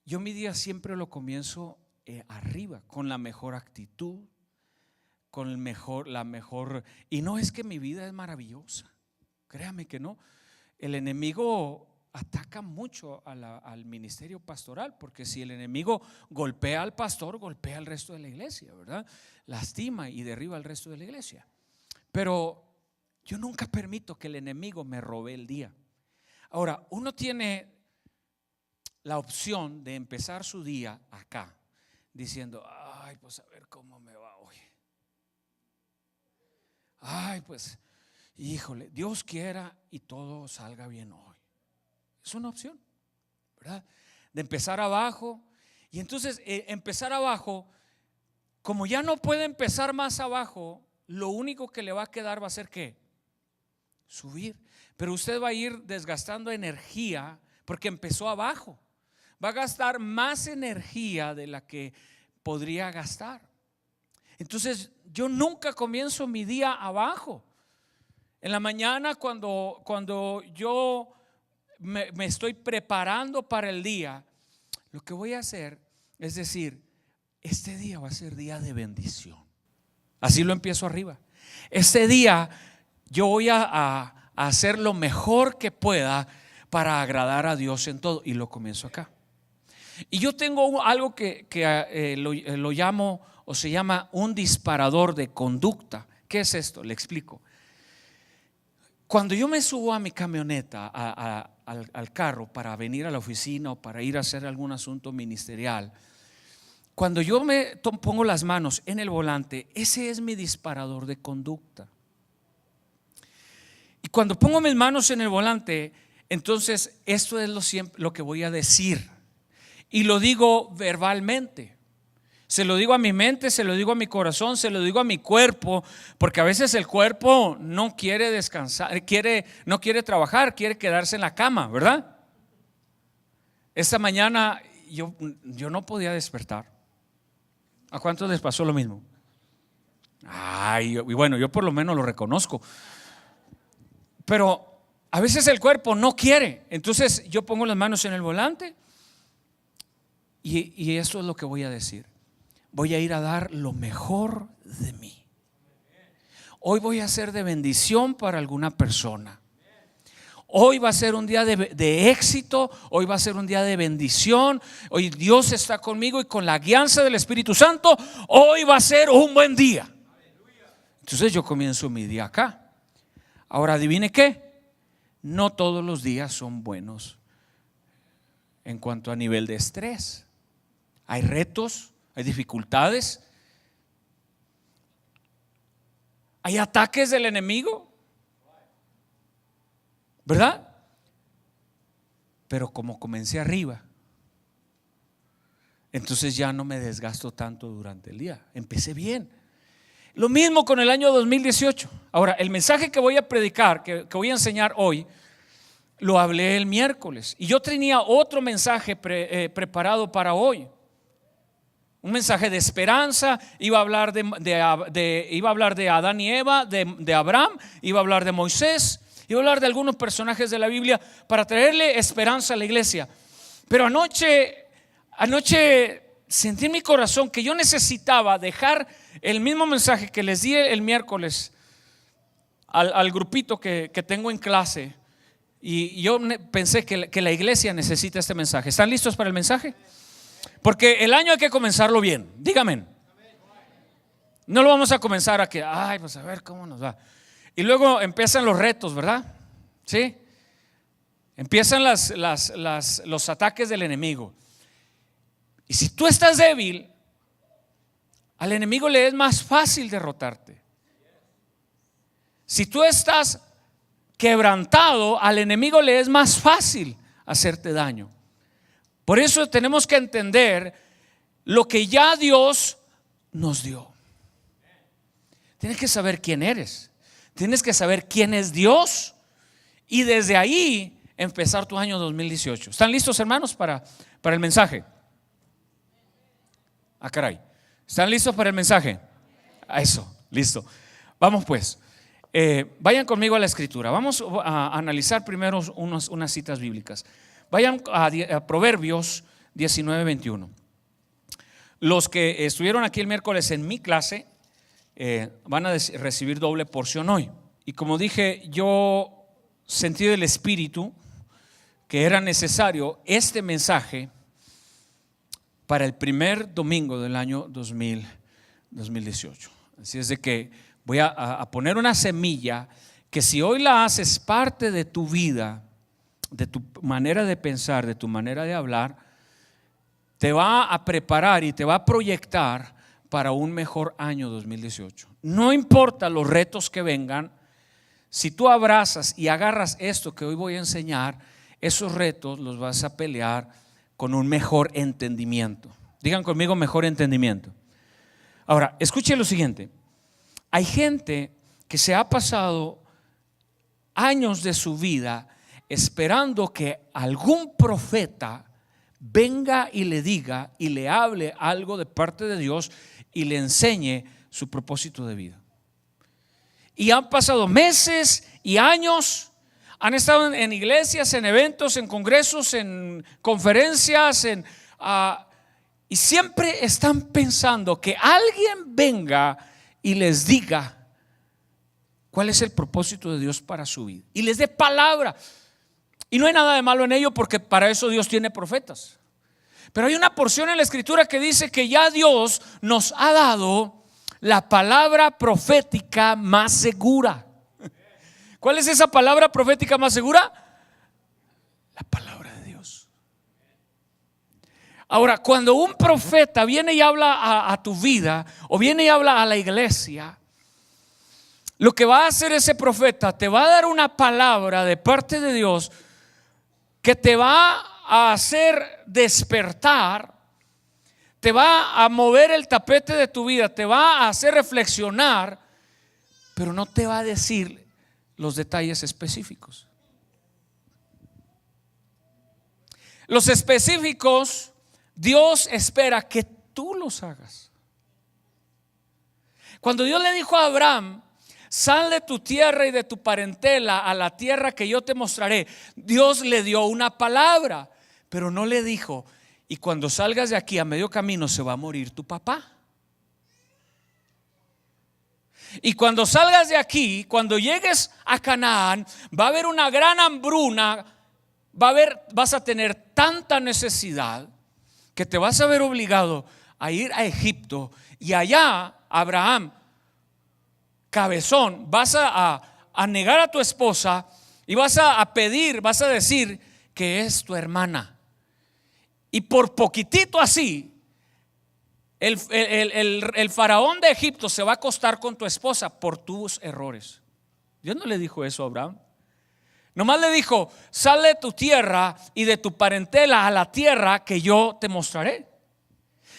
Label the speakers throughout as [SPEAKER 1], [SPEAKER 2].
[SPEAKER 1] yo mi día siempre lo comienzo arriba, con la mejor actitud, con la mejor, y no es que mi vida es maravillosa, créame que no. El enemigo ataca mucho al ministerio pastoral, porque si el enemigo golpea al pastor, golpea al resto de la iglesia, ¿verdad? Lastima y derriba al resto de la iglesia. Pero yo nunca permito que el enemigo me robe el día. Ahora, uno tiene la opción de empezar su día acá diciendo: ay, pues a ver cómo me va hoy. Ay, pues, híjole, Dios quiera y todo salga bien hoy. Es una opción, ¿verdad? De empezar abajo. Y entonces empezar abajo, como ya no puede empezar más abajo, lo único que le va a quedar va a ser ¿qué? Subir. Pero usted va a ir desgastando energía porque empezó abajo. Va a gastar más energía de la que podría gastar. Entonces yo nunca comienzo mi día abajo. En la mañana cuando yo me estoy preparando para el día, lo que voy a hacer es decir: este día va a ser día de bendición. Así lo empiezo arriba. Este día yo voy a hacer lo mejor que pueda para agradar a Dios en todo, y lo comienzo acá. Y yo tengo algo que lo llamo, o se llama, un disparador de conducta. ¿Qué es esto? Le explico. Cuando yo me subo a mi camioneta, al carro, para venir a la oficina o para ir a hacer algún asunto ministerial, cuando yo me pongo las manos en el volante, ese es mi disparador de conducta. Y cuando pongo mis manos en el volante, entonces esto es lo que voy a decir. Y lo digo verbalmente. Se lo digo a mi mente, se lo digo a mi corazón, se lo digo a mi cuerpo, porque a veces el cuerpo no quiere descansar, no quiere trabajar, quiere quedarse en la cama, ¿verdad? Esta mañana yo no podía despertar. ¿A cuántos les pasó lo mismo? Ay, y bueno, yo por lo menos lo reconozco. Pero a veces el cuerpo no quiere. Entonces yo pongo las manos en el volante y eso es lo que voy a decir. Voy a ir a dar lo mejor de mí. Hoy voy a ser de bendición para alguna persona. Hoy va a ser un día de éxito. Hoy va a ser un día de bendición. Hoy Dios está conmigo y con la guianza del Espíritu Santo, hoy va a ser un buen día. Entonces yo comienzo mi día acá. Ahora adivine qué: no todos los días son buenos en cuanto a nivel de estrés. Hay retos, hay dificultades, hay ataques del enemigo, ¿verdad? Pero como comencé arriba, entonces ya no me desgasto tanto durante el día. Empecé bien. Lo mismo con el año 2018. Ahora, el mensaje que voy a predicar, que voy a enseñar hoy, lo hablé el miércoles. Y yo tenía otro mensaje preparado para hoy. Un mensaje de esperanza. Iba a hablar iba a hablar de Adán y Eva, de Abraham, iba a hablar de Moisés, iba a hablar de algunos personajes de la Biblia para traerle esperanza a la iglesia. Pero anoche sentí en mi corazón que yo necesitaba dejar el mismo mensaje que les di el miércoles al grupito que tengo en clase. Y yo pensé que la iglesia necesita este mensaje. ¿Están listos para el mensaje? Porque el año hay que comenzarlo bien. Dígame. No lo vamos a comenzar a que, ay, pues a ver cómo nos va. Y luego empiezan los retos, ¿verdad? ¿Sí? Empiezan los ataques del enemigo. Y si tú estás débil, al enemigo le es más fácil derrotarte. Si tú estás quebrantado, al enemigo le es más fácil hacerte daño. Por eso tenemos que entender lo que ya Dios nos dio. Tienes que saber quién eres. Tienes que saber quién es Dios. Y desde ahí empezar tu año 2018. ¿Están listos, hermanos, para el mensaje? Ah, caray. ¿Están listos para el mensaje? Eso, listo. Vamos pues. Vayan conmigo a la escritura. Vamos a analizar primero unas citas bíblicas. Vayan a Proverbios 19-21. Los que estuvieron aquí el miércoles en mi clase van a recibir doble porción hoy. Y como dije, yo sentí del Espíritu que era necesario este mensaje para el primer domingo del año 2018. Así es de que voy a poner una semilla que, si hoy la haces parte de tu vida, de tu manera de pensar, de tu manera de hablar, te va a preparar y te va a proyectar para un mejor año 2018. No importa los retos que vengan, si tú abrazas y agarras esto que hoy voy a enseñar, esos retos los vas a pelear con un mejor entendimiento. Digan conmigo: mejor entendimiento. Ahora, escuche lo siguiente. Hay gente que se ha pasado años de su vida esperando que algún profeta venga y le diga y le hable algo de parte de Dios y le enseñe su propósito de vida. Y han pasado meses y años, han estado en iglesias, en eventos, en congresos, en conferencias, y siempre están pensando que alguien venga y les diga cuál es el propósito de Dios para su vida y les dé palabra. Y no hay nada de malo en ello, porque para eso Dios tiene profetas. Pero hay una porción en la Escritura que dice que ya Dios nos ha dado la palabra profética más segura. ¿Cuál es esa palabra profética más segura? La palabra de Dios. Ahora, cuando un profeta viene y habla a tu vida, o viene y habla a la iglesia, lo que va a hacer ese profeta, te va a dar una palabra de parte de Dios que te va a hacer despertar, te va a mover el tapete de tu vida, te va a hacer reflexionar, pero no te va a decir los detalles específicos. Los específicos, Dios espera que tú los hagas. Cuando Dios le dijo a Abraham: sal de tu tierra y de tu parentela a la tierra que yo te mostraré, Dios le dio una palabra, pero no le dijo: y cuando salgas de aquí, a medio camino se va a morir tu papá. Y cuando salgas de aquí, cuando llegues a Canaán, va a haber una gran hambruna, vas a tener tanta necesidad que te vas a ver obligado a ir a Egipto, y allá, Abraham, cabezón, vas a negar a tu esposa y vas a pedir, vas a decir que es tu hermana. Y por poquitito así, el faraón de Egipto se va a acostar con tu esposa por tus errores. Dios no le dijo eso a Abraham. Nomás le dijo: sal de tu tierra y de tu parentela a la tierra que yo te mostraré.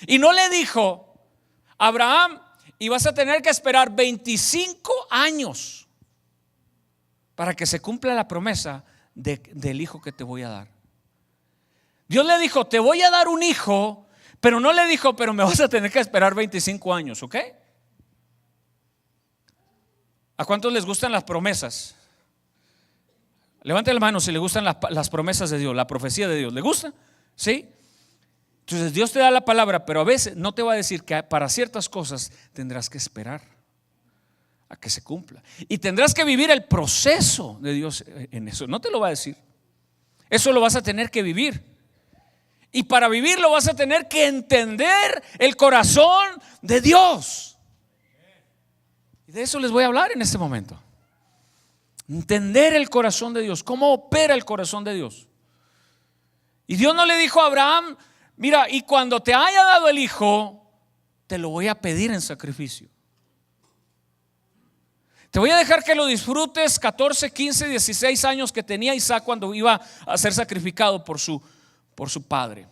[SPEAKER 1] Y no le dijo: Abraham, y vas a tener que esperar 25 años para que se cumpla la promesa del hijo que te voy a dar. Dios le dijo: te voy a dar un hijo, pero no le dijo: pero me vas a tener que esperar 25 años, ¿ok? ¿A cuántos les gustan las promesas? Levante la mano si le gustan las promesas de Dios, la profecía de Dios. ¿Le gusta? ¿Sí? Entonces Dios te da la palabra, pero a veces no te va a decir que para ciertas cosas tendrás que esperar a que se cumpla. Y tendrás que vivir el proceso de Dios en eso. No te lo va a decir. Eso lo vas a tener que vivir. Y para vivirlo vas a tener que entender el corazón de Dios. Y de eso les voy a hablar en este momento. Entender el corazón de Dios, cómo opera el corazón de Dios. Y Dios no le dijo a Abraham: mira, y cuando te haya dado el hijo, te lo voy a pedir en sacrificio. Te voy a dejar que lo disfrutes 14, 15, 16 años que tenía Isaac cuando iba a ser sacrificado por su padre.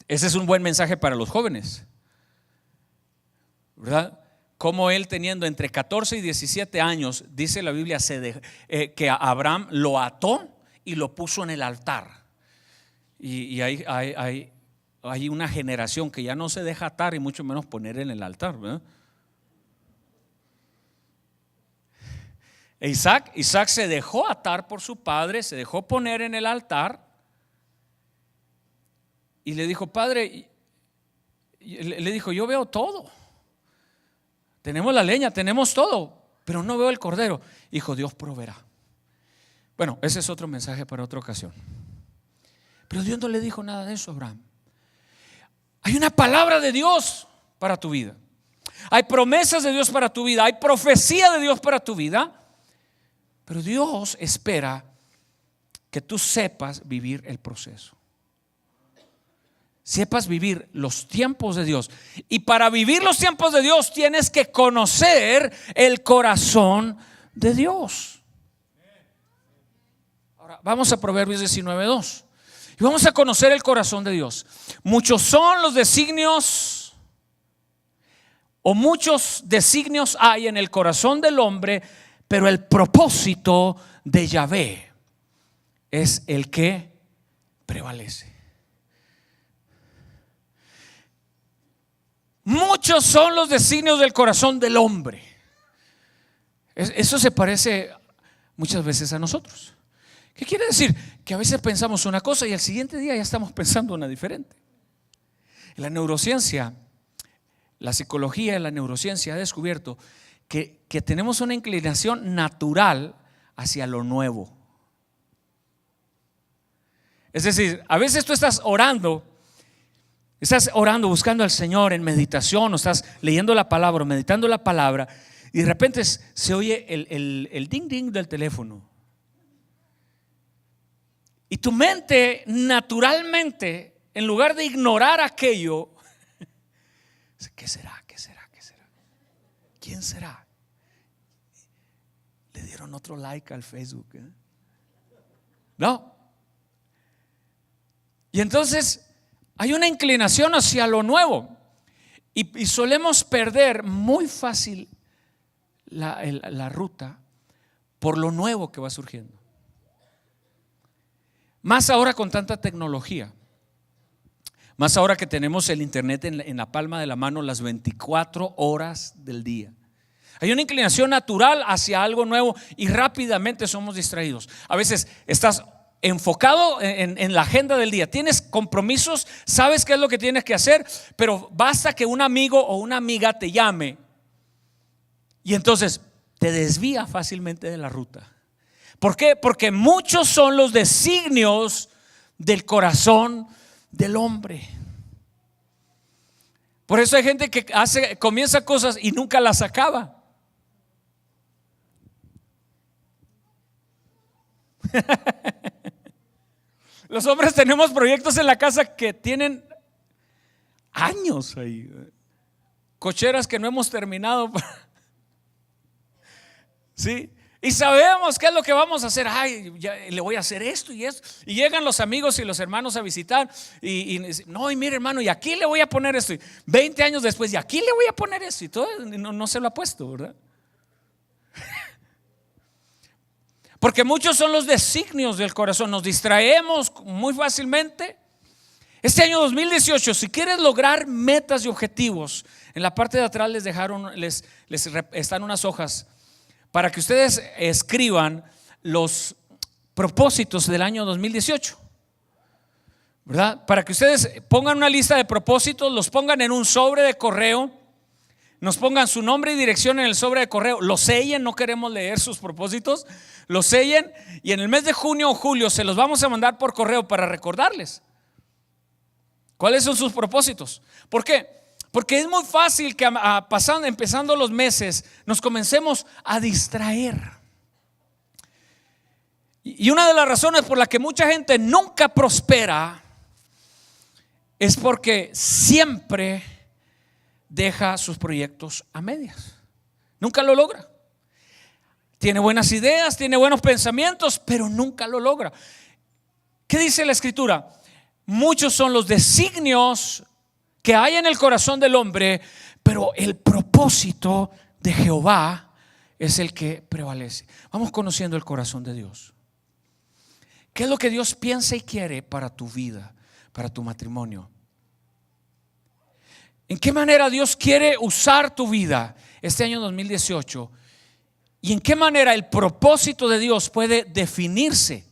[SPEAKER 1] Ese es un buen mensaje para los jóvenes, ¿verdad? Como él, teniendo entre 14 y 17 años, dice la Biblia, que Abraham lo ató y lo puso en el altar. Y hay una generación que ya no se deja atar y mucho menos poner en el altar, ¿verdad? Isaac se dejó atar por su padre, se dejó poner en el altar. y le dijo, padre, le dijo, yo veo todo. Tenemos la leña, tenemos todo, pero no veo el cordero. Dijo, Dios proveerá. Bueno, ese es otro mensaje para otra ocasión. Pero Dios no le dijo nada de eso a Abraham. Hay una palabra de Dios para tu vida. Hay promesas de Dios para tu vida. Hay profecía de Dios para tu vida. Pero Dios espera que tú sepas vivir el proceso. Sepas vivir los tiempos de Dios. Y para vivir los tiempos de Dios tienes que conocer el corazón de Dios. Ahora vamos a Proverbios 19:2. Y vamos a conocer el corazón de Dios. Muchos son los designios, o muchos designios hay en el corazón del hombre, pero el propósito de Yahvé es el que prevalece. Muchos son los designios del corazón del hombre. Eso se parece muchas veces a nosotros. ¿Qué quiere decir? Que a veces pensamos una cosa y al siguiente día ya estamos pensando una diferente. La neurociencia, la psicología de la neurociencia ha descubierto que tenemos una inclinación natural hacia lo nuevo. Es decir, a veces tú estás orando buscando al Señor en meditación, o estás leyendo la palabra, o meditando la palabra, y de repente se oye el ding ding del teléfono. Y tu mente naturalmente, en lugar de ignorar aquello, ¿qué será? ¿Qué será? ¿Qué será? ¿Quién será? Le dieron otro like al Facebook, ¿eh? No. Y entonces hay una inclinación hacia lo nuevo y solemos perder muy fácil la ruta por lo nuevo que va surgiendo. Más ahora con tanta tecnología, más ahora que tenemos el internet en la palma de la mano las 24 horas del día. Hay una inclinación natural hacia algo nuevo y rápidamente somos distraídos. A veces estás enfocado en la agenda del día, tienes compromisos, sabes qué es lo que tienes que hacer, pero basta que un amigo o una amiga te llame y entonces te desvía fácilmente de la ruta. ¿Por qué? Porque muchos son los designios del corazón del hombre. Por eso hay gente que comienza cosas y nunca las acaba. Los hombres tenemos proyectos en la casa que tienen años ahí, cocheras que no hemos terminado. ¿Sí? Y sabemos qué es lo que vamos a hacer. Ay, ya le voy a hacer esto y esto. Y llegan los amigos y los hermanos a visitar. Y mire, hermano, y aquí le voy a poner esto. Y 20 años después, y aquí le voy a poner esto. Y todo no se lo ha puesto, ¿verdad? Porque muchos son los designios del corazón. Nos distraemos muy fácilmente. Este año 2018, si quieres lograr metas y objetivos, en la parte de atrás les están unas hojas para que ustedes escriban los propósitos del año 2018, ¿verdad? Para que ustedes pongan una lista de propósitos, los pongan en un sobre de correo, nos pongan su nombre y dirección en el sobre de correo, lo sellen, no queremos leer sus propósitos, lo sellen y en el mes de junio o julio se los vamos a mandar por correo para recordarles cuáles son sus propósitos. ¿Por qué? Porque es muy fácil que empezando los meses nos comencemos a distraer. Y una de las razones por las que mucha gente nunca prospera es porque siempre deja sus proyectos a medias. Nunca lo logra. Tiene buenas ideas, tiene buenos pensamientos, pero nunca lo logra. ¿Qué dice la Escritura? Muchos son los designios que hay en el corazón del hombre, pero el propósito de Jehová es el que prevalece. Vamos conociendo el corazón de Dios. ¿Qué es lo que Dios piensa y quiere para tu vida, para tu matrimonio? ¿En qué manera Dios quiere usar tu vida este año 2018? ¿Y en qué manera el propósito de Dios puede definirse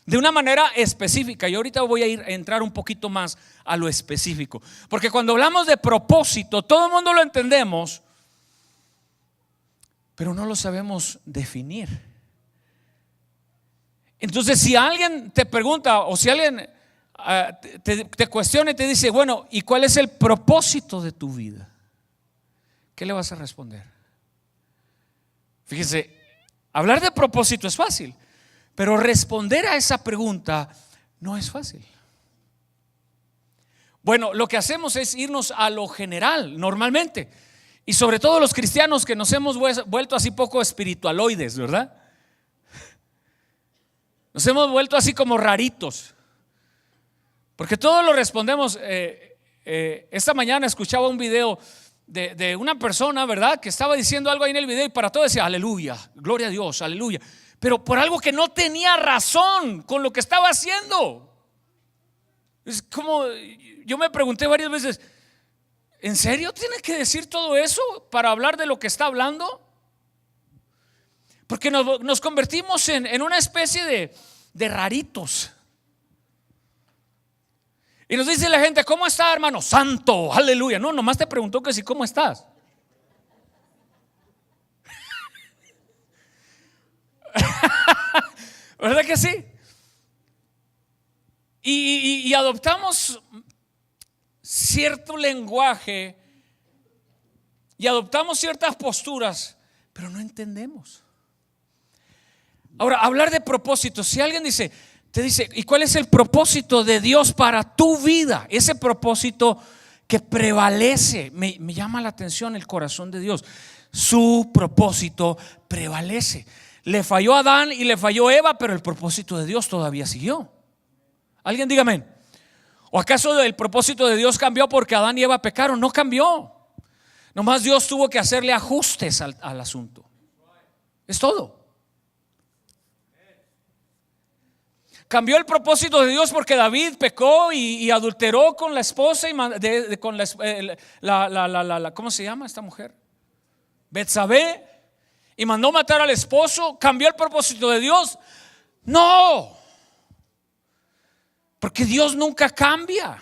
[SPEAKER 1] de una manera específica. Y ahorita voy a entrar un poquito más a lo específico, porque cuando hablamos de propósito, todo el mundo lo entendemos, pero no lo sabemos definir. Entonces, si alguien te pregunta o si alguien te cuestiona y te dice, bueno, ¿y cuál es el propósito de tu vida? ¿Qué le vas a responder? Fíjense, hablar de propósito es fácil, pero responder a esa pregunta no es fácil. Bueno, lo que hacemos es irnos a lo general normalmente, y sobre todo los cristianos que nos hemos vuelto así poco espiritualoides, ¿verdad? Nos hemos vuelto así como raritos, porque todo lo respondemos. Esta mañana escuchaba un video de una persona, ¿verdad?, que estaba diciendo algo ahí en el video y para todo decía aleluya, gloria a Dios, aleluya, pero por algo que no tenía razón con lo que estaba haciendo. Es como, yo me pregunté varias veces, ¿en serio tiene que decir todo eso para hablar de lo que está hablando? Porque nos convertimos en una especie de raritos. Y nos dice la gente, ¿cómo está, hermano? Santo, aleluya. No, nomás te preguntó que si cómo estás. ¿Verdad que sí? Y adoptamos cierto lenguaje y adoptamos ciertas posturas, pero no entendemos. Ahora, hablar de propósito, si alguien te dice, ¿y cuál es el propósito de Dios para tu vida? Ese propósito que prevalece, me llama la atención el corazón de Dios. Su propósito prevalece. Le falló a Adán y le falló a Eva, pero el propósito de Dios todavía siguió. Alguien dígame, ¿o acaso el propósito de Dios cambió porque Adán y Eva pecaron? No cambió. Nomás Dios tuvo que hacerle ajustes al asunto. Es todo. Cambió el propósito de Dios porque David pecó y adulteró con la esposa y con ¿cómo se llama esta mujer? Betsabé, y mandó matar al esposo. ¿Cambió el propósito de Dios? No, porque Dios nunca cambia.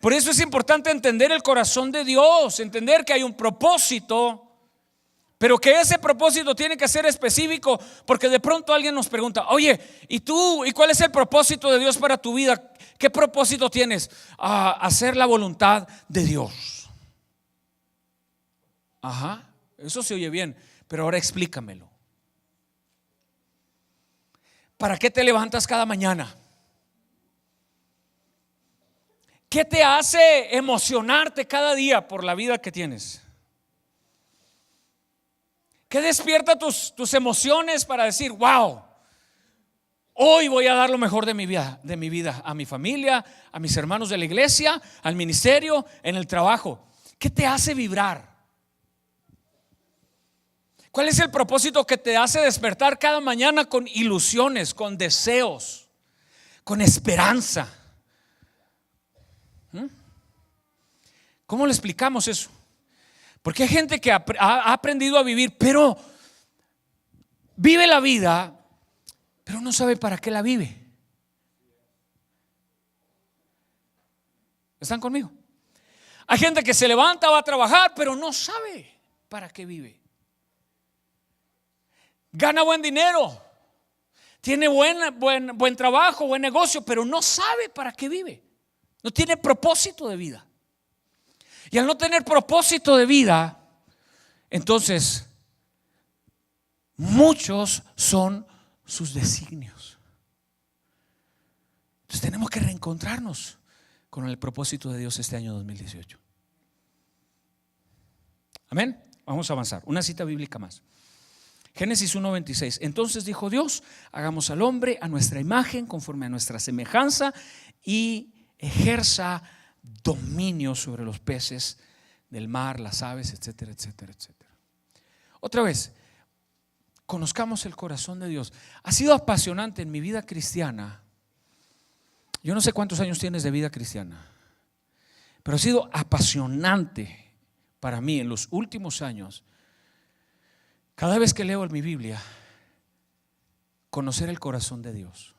[SPEAKER 1] Por eso es importante entender el corazón de Dios, entender que hay un propósito, pero que ese propósito tiene que ser específico, porque de pronto alguien nos pregunta, oye, ¿y tú? ¿Y cuál es el propósito de Dios para tu vida? ¿Qué propósito tienes? Hacer la voluntad de Dios. Ajá, eso se oye bien, pero ahora explícamelo. ¿Para qué te levantas cada mañana? ¿Qué te hace emocionarte cada día por la vida que tienes? ¿Qué despierta tus emociones para decir, wow, hoy voy a dar lo mejor de mi vida a mi familia, a mis hermanos de la iglesia, al ministerio, en el trabajo? ¿Qué te hace vibrar? ¿Cuál es el propósito que te hace despertar cada mañana con ilusiones, con deseos, con esperanza? ¿Cómo le explicamos eso? Porque hay gente que ha aprendido a vivir, pero vive la vida, pero no sabe para qué la vive. ¿Están conmigo? Hay gente que se levanta, va a trabajar, pero no sabe para qué vive. Gana buen dinero, tiene buen trabajo, buen negocio, pero no sabe para qué vive. No tiene propósito de vida. Y al no tener propósito de vida, entonces muchos son sus designios. Entonces tenemos que reencontrarnos con el propósito de Dios este año 2018. Amén. Vamos a avanzar. Una cita bíblica más. Génesis 1:26. Entonces dijo Dios, hagamos al hombre a nuestra imagen, conforme a nuestra semejanza, y ejerza dominio sobre los peces del mar, las aves, etcétera, etcétera, etcétera. Otra vez, conozcamos el corazón de Dios. Ha sido apasionante en mi vida cristiana. Yo no sé cuántos años tienes de vida cristiana, pero ha sido apasionante para mí en los últimos años. Cada vez que leo en mi Biblia, conocer el corazón de Dios.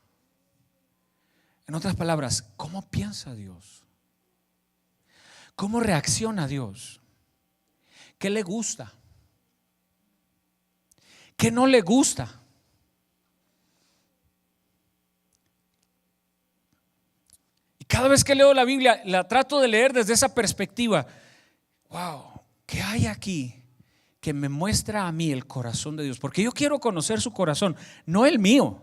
[SPEAKER 1] En otras palabras, ¿cómo piensa Dios? ¿Cómo reacciona Dios? ¿Qué le gusta? ¿Qué no le gusta? Y cada vez que leo la Biblia, la trato de leer desde esa perspectiva. Wow, ¿qué hay aquí que me muestra a mí el corazón de Dios? Porque yo quiero conocer su corazón, no el mío.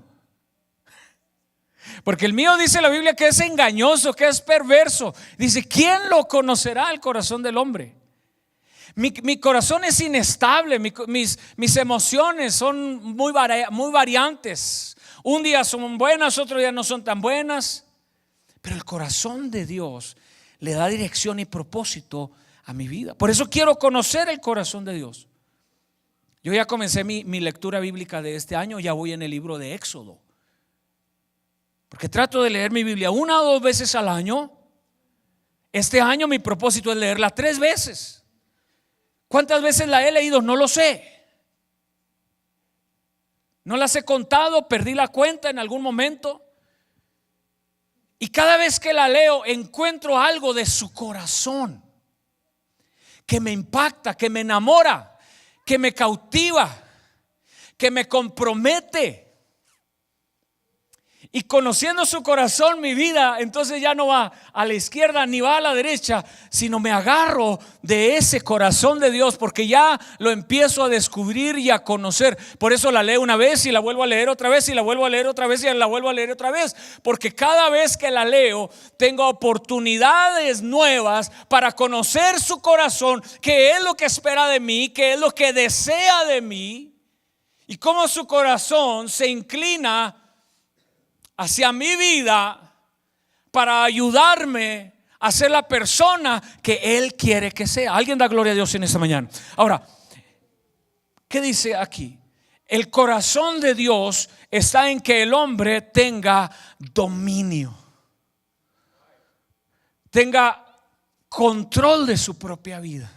[SPEAKER 1] Porque el mío, dice la Biblia, que es engañoso, que es perverso. Dice, ¿quién lo conocerá, el corazón del hombre? Mi corazón es inestable, mis emociones son muy variantes. Un día son buenas, otro día no son tan buenas. Pero el corazón de Dios le da dirección y propósito a mi vida. Por eso quiero conocer el corazón de Dios. Yo ya comencé mi lectura bíblica de este año, ya voy en el libro de Éxodo. Porque trato de leer mi Biblia 1 o 2 veces al año. Este año mi propósito es leerla 3 veces. ¿Cuántas veces la he leído? No lo sé. No las he contado, perdí la cuenta en algún momento. Y cada vez que la leo encuentro algo de su corazón que me impacta, que me enamora, que me cautiva, que me compromete. Y conociendo su corazón, mi vida entonces ya no va a la izquierda ni va a la derecha, sino me agarro de ese corazón de Dios, porque ya lo empiezo a descubrir y a conocer. Por eso la leo una vez y la vuelvo a leer otra vez y la vuelvo a leer otra vez y la vuelvo a leer otra vez, porque cada vez que la leo tengo oportunidades nuevas para conocer su corazón, qué es lo que espera de mí, qué es lo que desea de mí, y cómo su corazón se inclina hacia mi vida para ayudarme a ser la persona que Él quiere que sea. Alguien da gloria a Dios en esta mañana. Ahora, ¿qué dice aquí? El corazón de Dios está en que el hombre tenga dominio, tenga control de su propia vida,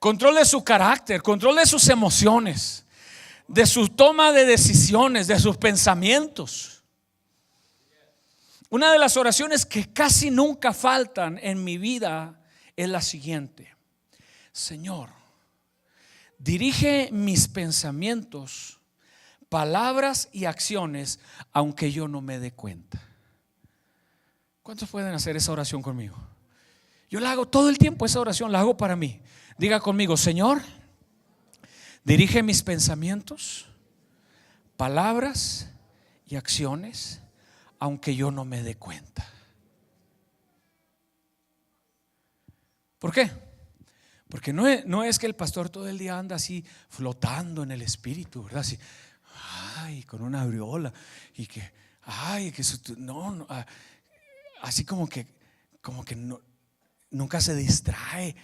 [SPEAKER 1] control de su carácter, control de sus emociones, de su toma de decisiones, de sus pensamientos. Una de las oraciones que casi nunca faltan en mi vida es la siguiente: Señor, dirige mis pensamientos, palabras y acciones, aunque yo no me dé cuenta. ¿Cuántos pueden hacer esa oración conmigo? Yo la hago todo el tiempo, esa oración la hago para mí. Diga conmigo: Señor, dirige mis pensamientos, palabras y acciones, aunque yo no me dé cuenta. ¿Por qué? Porque no es que el pastor todo el día anda así flotando en el espíritu, ¿verdad? Así, ay, con una aureola y que, ay, que no, así como que no, nunca se distrae.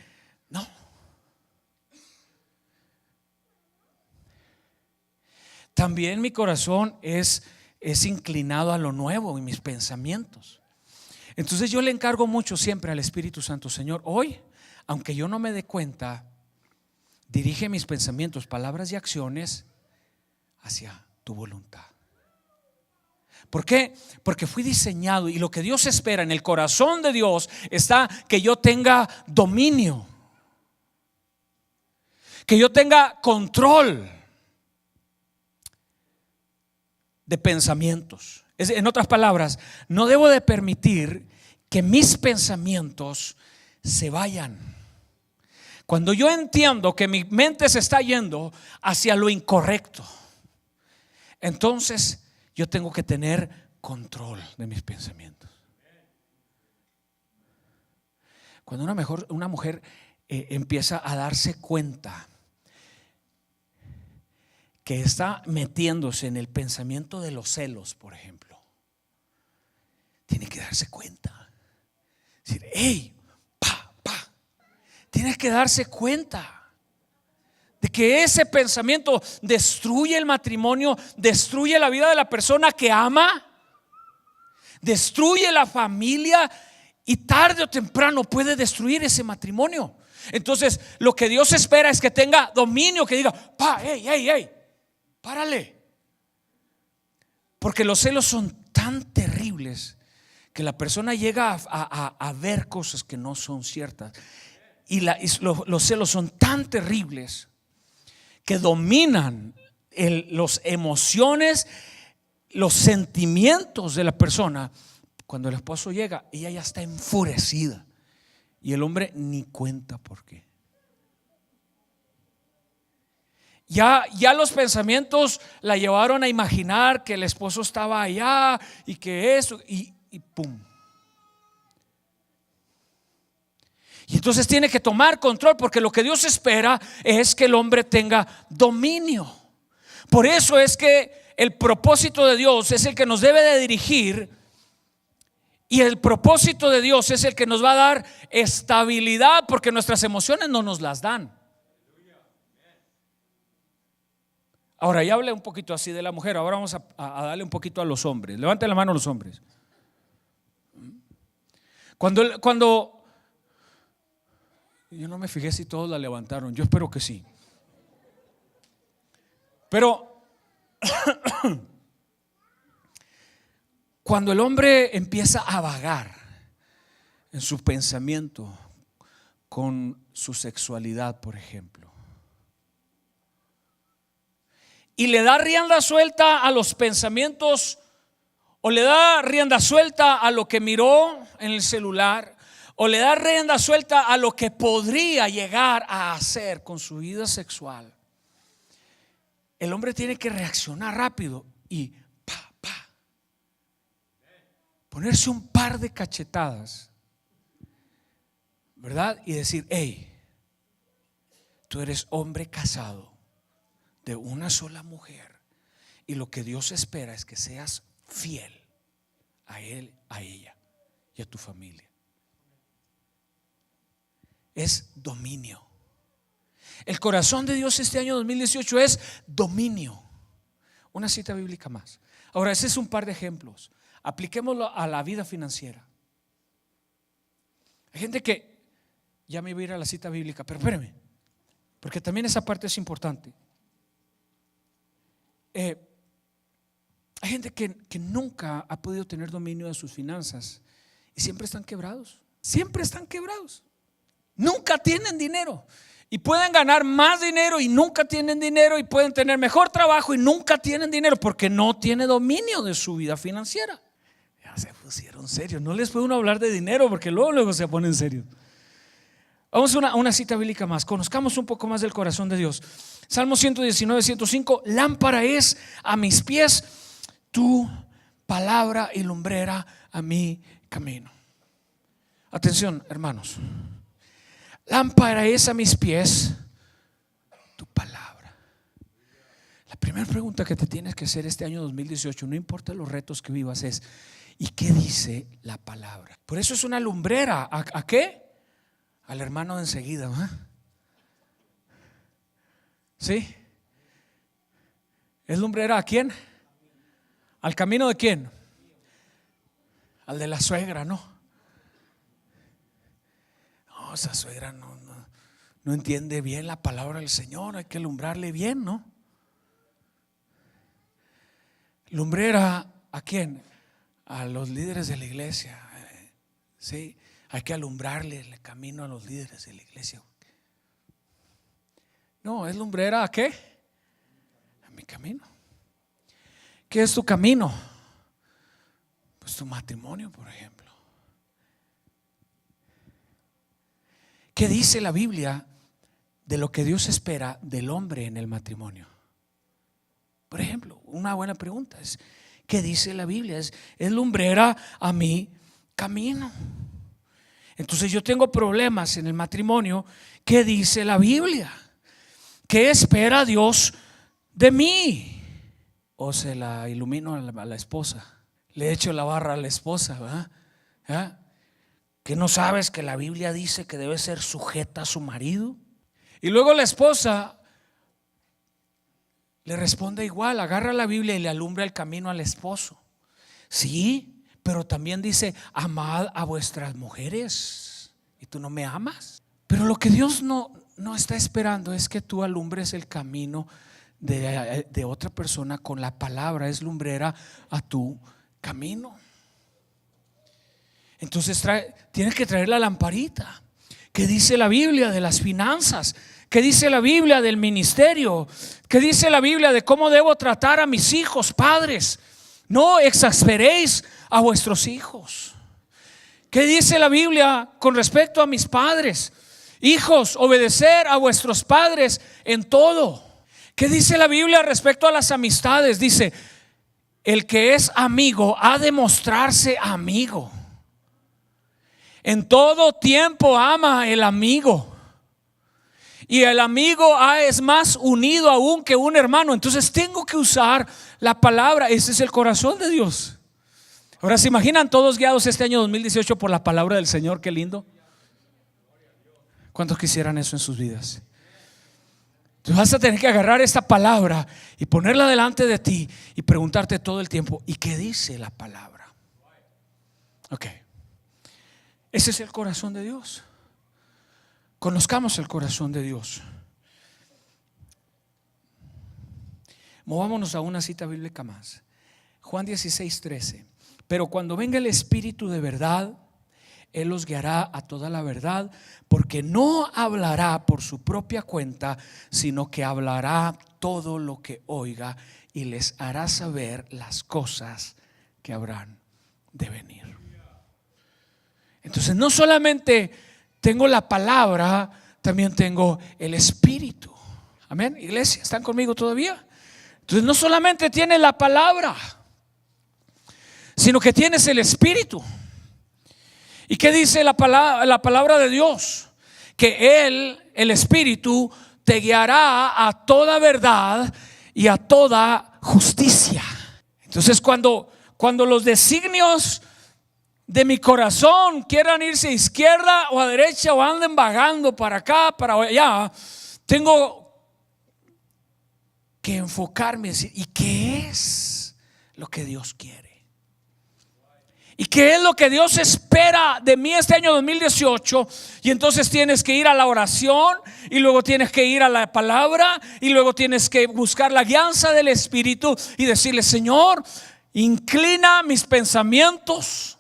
[SPEAKER 1] No. También mi corazón es inclinado a lo nuevo en mis pensamientos. Entonces yo le encargo mucho siempre al Espíritu Santo: Señor, hoy, aunque yo no me dé cuenta, dirige mis pensamientos, palabras y acciones hacia tu voluntad. ¿Por qué? Porque fui diseñado, y lo que Dios espera en el corazón de Dios está que yo tenga dominio, que yo tenga control de pensamientos. En otras palabras, no debo de permitir que mis pensamientos se vayan. Cuando yo entiendo que mi mente se está yendo hacia lo incorrecto, entonces yo tengo que tener control de mis pensamientos. Cuando una mujer empieza a darse cuenta que está metiéndose en el pensamiento de los celos, por ejemplo, tiene que darse cuenta. Decir: hey, tienes que darse cuenta de que ese pensamiento destruye el matrimonio, destruye la vida de la persona que ama, destruye la familia, y tarde o temprano puede destruir ese matrimonio. Entonces, lo que Dios espera es que tenga dominio, que diga, hey, párale. Porque los celos son tan terribles que la persona llega a ver cosas que no son ciertas. Y los celos son tan terribles que dominan las emociones, los sentimientos de la persona. Cuando el esposo llega, ella ya está enfurecida y el hombre ni cuenta por qué. Ya los pensamientos la llevaron a imaginar que el esposo estaba allá y que eso, y pum. Y entonces tiene que tomar control, porque lo que Dios espera es que el hombre tenga dominio. Por eso es que el propósito de Dios es el que nos debe de dirigir, y el propósito de Dios es el que nos va a dar estabilidad, porque nuestras emociones no nos las dan. Ahora ya hablé un poquito así de la mujer, ahora vamos a darle un poquito a los hombres. Levanten la mano los hombres. Cuando yo no me fijé si todos la levantaron, yo espero que sí. Pero cuando el hombre empieza a vagar en su pensamiento con su sexualidad, por ejemplo, y le da rienda suelta a los pensamientos, o le da rienda suelta a lo que miró en el celular, o le da rienda suelta a lo que podría llegar a hacer con su vida sexual, el hombre tiene que reaccionar rápido y ponerse un par de cachetadas, ¿verdad? Y decir, hey, tú eres hombre casado de una sola mujer, y lo que Dios espera es que seas fiel a él, a ella y a tu familia. Es dominio. El corazón de Dios este año 2018 es dominio. Una cita bíblica más. Ahora, ese es un par de ejemplos. Apliquémoslo a la vida financiera. Hay gente que ya me iba a ir a la cita bíblica, pero espérame, porque también esa parte es importante. Hay gente que nunca ha podido tener dominio de sus finanzas y siempre están quebrados. Siempre están quebrados. Nunca tienen dinero. Y pueden ganar más dinero y nunca tienen dinero. Y pueden tener mejor trabajo y nunca tienen dinero, porque no tiene dominio de su vida financiera. Ya se pusieron serios. No les puede uno hablar de dinero, porque luego se ponen serios. Vamos a una cita bíblica más. Conozcamos un poco más del corazón de Dios. Salmo 119, 105. Lámpara es a mis pies tu palabra y lumbrera a mi camino. Atención, hermanos. Lámpara es a mis pies tu palabra. La primera pregunta que te tienes que hacer este año 2018, no importa los retos que vivas, es: ¿y qué dice la palabra? Por eso es una lumbrera. ¿A qué? Al hermano de enseguida, ¿eh? ¿Sí? ¿Es lumbrera a quién? ¿Al camino de quién? Al de la suegra, ¿no? No, esa suegra no entiende bien la palabra del Señor. Hay que alumbrarle bien, ¿no? Lumbrera ¿a quién? A los líderes de la iglesia. Sí, hay que alumbrarle el camino a los líderes de la iglesia. No, es lumbrera ¿a qué? A mi camino. ¿Qué es tu camino? Pues tu matrimonio, por ejemplo. ¿Qué dice la Biblia de lo que Dios espera del hombre en el matrimonio? Por ejemplo, una buena pregunta es: ¿qué dice la Biblia? Es lumbrera a mi camino. Entonces yo tengo problemas en el matrimonio. ¿Qué dice la Biblia? ¿Qué espera Dios de mí? O se la ilumino a la esposa, le echo la barra a la esposa, ¿verdad? ¿Ah? ¿Que no sabes que la Biblia dice que debe ser sujeta a su marido? Y luego la esposa le responde igual, agarra la Biblia y le alumbra el camino al esposo. Sí, pero también dice: amad a vuestras mujeres. ¿Y tú no me amas? Pero lo que Dios no está esperando es que tú alumbres el camino de otra persona con la palabra. Es lumbrera a tu camino. Entonces tienes que traer la lamparita. ¿Qué dice la Biblia de las finanzas? ¿Qué dice la Biblia del ministerio? ¿Qué dice la Biblia de cómo debo tratar a mis hijos? Padres, no exasperéis a vuestros hijos. ¿Qué dice la Biblia con respecto a mis padres? Hijos, obedecer a vuestros padres en todo. ¿Qué dice la Biblia respecto a las amistades? Dice, el que es amigo ha de mostrarse amigo. En todo tiempo ama el amigo. Y el amigo es más unido aún que un hermano. Entonces tengo que usar la palabra. Ese es el corazón de Dios. Ahora, ¿se imaginan todos guiados este año 2018 por la palabra del Señor? Qué lindo. ¿Cuántos quisieran eso en sus vidas? Tú vas a tener que agarrar esta palabra y ponerla delante de ti y preguntarte todo el tiempo, ¿y qué dice la palabra? Ok. Ese es el corazón de Dios. Conozcamos el corazón de Dios. Movámonos a una cita bíblica más. Juan 16:13. Pero cuando venga el Espíritu de verdad, Él los guiará a toda la verdad, porque no hablará por su propia cuenta, sino que hablará todo lo que oiga y les hará saber las cosas que habrán de venir. Entonces no solamente tengo la palabra, también tengo el Espíritu. Amén, iglesia, ¿están conmigo todavía? Entonces no solamente tienes la palabra, sino que tienes el Espíritu. ¿Y qué dice la palabra de Dios? Que Él, el Espíritu, te guiará a toda verdad y a toda justicia. Entonces cuando los designios de mi corazón quieran irse a izquierda o a derecha o anden vagando para acá, para allá, tengo que enfocarme y decir, ¿y qué es lo que Dios quiere? ¿Y qué es lo que Dios espera de mí este año 2018? Y entonces tienes que ir a la oración, y luego tienes que ir a la palabra, y luego tienes que buscar la guianza del Espíritu y decirle, Señor, inclina mis pensamientos,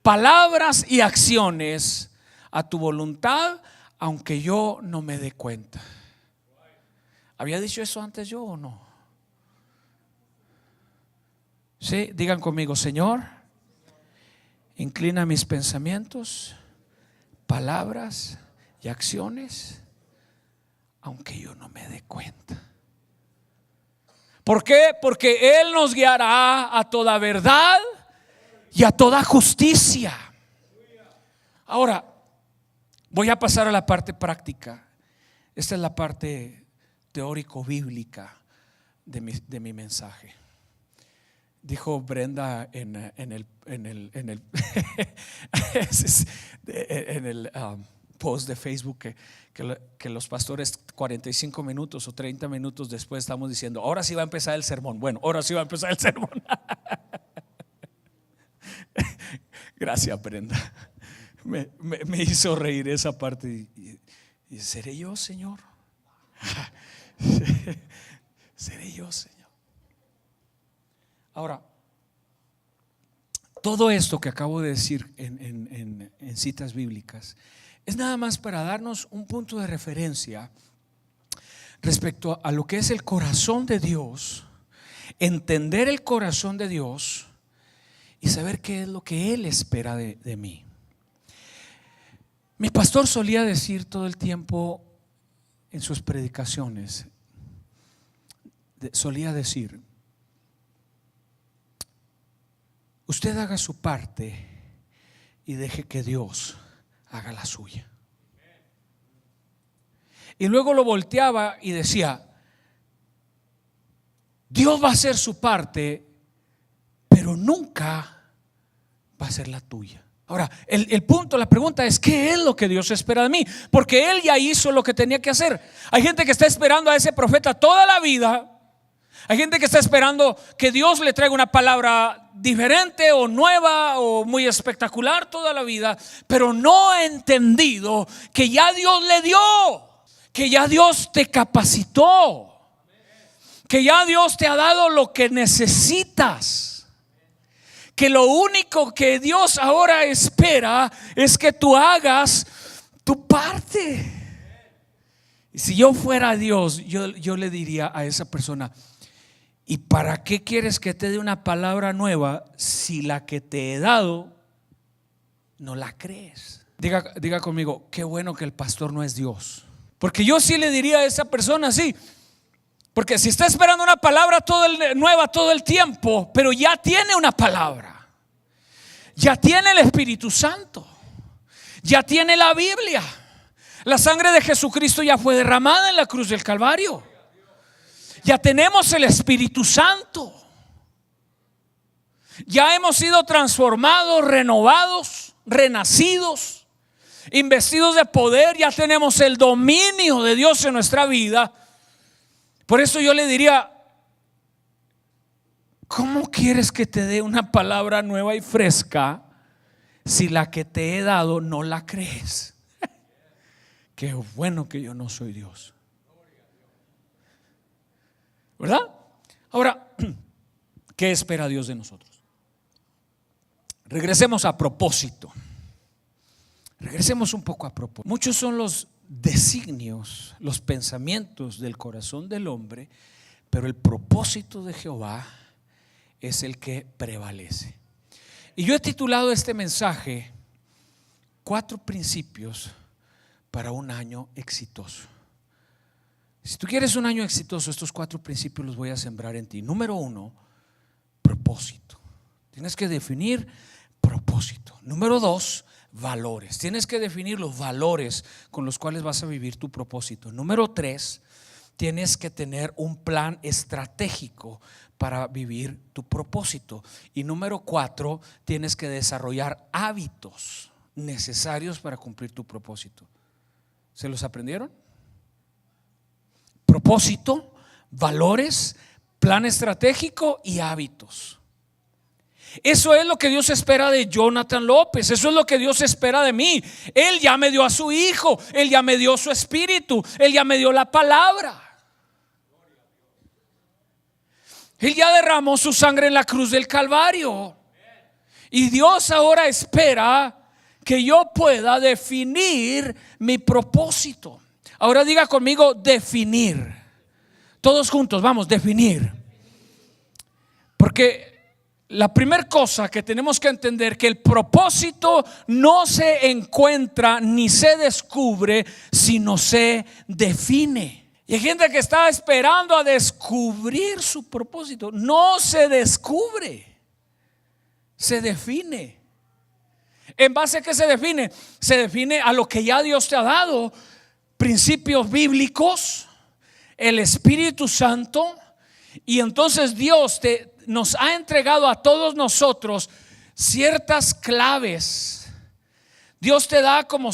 [SPEAKER 1] palabras y acciones a tu voluntad, aunque yo no me dé cuenta. ¿Había dicho eso antes yo o no? Sí, digan conmigo, Señor, inclina mis pensamientos, palabras y acciones, aunque yo no me dé cuenta. ¿Por qué? Porque Él nos guiará a toda verdad y a toda justicia. Ahora, voy a pasar a la parte práctica. Esta es la parte teórico-bíblica de mi mensaje. Dijo Brenda en el post de Facebook que los pastores 45 minutos o 30 minutos después estamos diciendo, ahora sí va a empezar el sermón. Bueno, ahora sí va a empezar el sermón. Gracias, Brenda. Me hizo reír esa parte. Y ¿seré yo, Señor? ¿Seré yo, Señor? Ahora, todo esto que acabo de decir en citas bíblicas es nada más para darnos un punto de referencia respecto a lo que es el corazón de Dios, entender el corazón de Dios y saber qué es lo que Él espera de mí. Mi pastor solía decir todo el tiempo en sus predicaciones, solía decir, usted haga su parte y deje que Dios haga la suya. Y luego lo volteaba y decía, Dios va a hacer su parte, pero nunca va a ser la tuya. Ahora, el punto, la pregunta es, ¿qué es lo que Dios espera de mí? Porque Él ya hizo lo que tenía que hacer. Hay gente que está esperando a ese profeta toda la vida Hay gente que está esperando que Dios le traiga una palabra diferente o nueva o muy espectacular toda la vida, pero no ha entendido que ya Dios le dio, que ya Dios te capacitó, que ya Dios te ha dado lo que necesitas, que lo único que Dios ahora espera es que tú hagas tu parte. Y si yo fuera Dios, yo le diría a esa persona: ¿y para qué quieres que te dé una palabra nueva si la que te he dado no la crees? Diga conmigo: qué bueno que el pastor no es Dios. Porque yo sí le diría a esa persona así. Porque si está esperando una palabra nueva todo el tiempo, pero ya tiene una palabra, ya tiene el Espíritu Santo, ya tiene la Biblia, la sangre de Jesucristo ya fue derramada en la cruz del Calvario, ya tenemos el Espíritu Santo, ya hemos sido transformados, renovados, renacidos, investidos de poder, ya tenemos el dominio de Dios en nuestra vida. Por eso yo le diría: ¿cómo quieres que te dé una palabra nueva y fresca si la que te he dado no la crees? Qué bueno que yo no soy Dios, ¿verdad? Ahora, ¿qué espera Dios de nosotros? Regresemos a propósito. Regresemos un poco a propósito. Muchos son los designios, los pensamientos del corazón del hombre, pero el propósito de Jehová es el que prevalece. Y yo he titulado este mensaje: 4 principios para un año exitoso. Si tú quieres un año exitoso, estos 4 principios los voy a sembrar en ti. Número 1, propósito. Tienes que definir propósito. Número 2, valores. Tienes que definir los valores con los cuales vas a vivir tu propósito. Número 3, tienes que tener un plan estratégico para vivir tu propósito. Y número 4, tienes que desarrollar hábitos necesarios para cumplir tu propósito. ¿Se los aprendieron? Propósito, valores, plan estratégico y hábitos. Eso es lo que Dios espera de Jonathan López. Eso es lo que Dios espera de mí. Él ya me dio a su hijo, Él ya me dio su espíritu, Él ya me dio la palabra, Él ya derramó su sangre en la cruz del Calvario. Y Dios ahora espera que yo pueda definir mi propósito. Ahora diga conmigo: definir. Todos juntos, vamos, definir. Porque la primera cosa que tenemos que entender, que el propósito no se encuentra ni se descubre, sino se define. Y hay gente que está esperando a descubrir su propósito. No se descubre, se define. ¿En base a qué se define? Se define a lo que ya Dios te ha dado: principios bíblicos, el Espíritu Santo. Y entonces Dios nos ha entregado a todos nosotros ciertas claves. Dios te da como